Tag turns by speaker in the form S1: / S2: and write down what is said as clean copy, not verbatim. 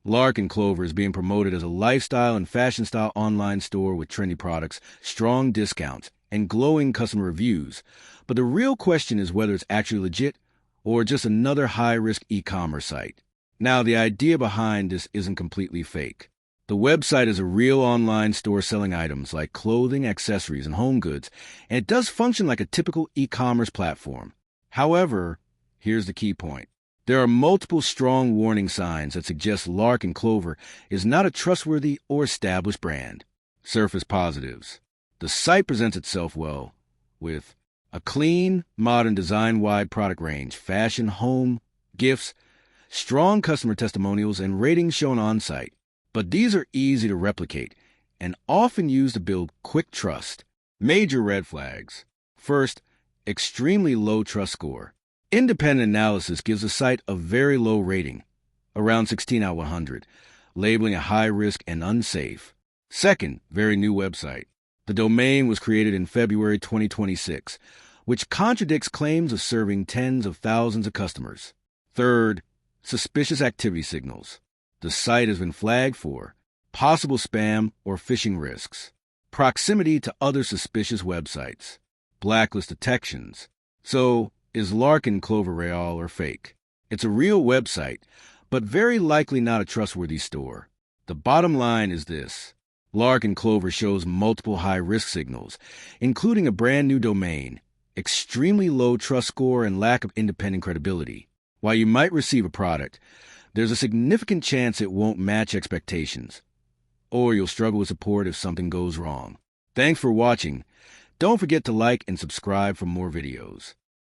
S1: Lark and Clover is being promoted as a lifestyle and fashion-style online store with trendy products, strong discounts, and glowing customer reviews. But the real question is whether it's actually legit or just another high-risk e-commerce site. Now, the idea behind this isn't completely fake. The website is a real online store selling items like clothing, accessories, and home goods, and it does function like a typical e-commerce platform. However, here's the key point. There are multiple strong warning signs that suggest Lark and Clover is not a trustworthy or established brand. Surface positives. The site presents itself well, with a clean, modern, design-wide product range, fashion, home, gifts, strong customer testimonials, and ratings shown on-site. But these are easy to replicate and often used to build quick trust. Major red flags. First, extremely low trust score. Independent analysis gives the site a very low rating, around 16 out of 100, labeling it high risk and unsafe. Second, very new website. The domain was created in February 2026, which contradicts claims of serving tens of thousands of customers. Third, suspicious activity signals. The site has been flagged for possible spam or phishing risks, proximity to other suspicious websites, blacklist detections. So, is Lark and Clover real or fake? It's a real website, but very likely not a trustworthy store. The bottom line is this. Lark and Clover shows multiple high-risk signals, including a brand new domain, extremely low trust score, and lack of independent credibility. While you might receive a product, there's a significant chance it won't match expectations, or you'll struggle with support if something goes wrong. Thanks for watching. Don't forget to like and subscribe for more videos.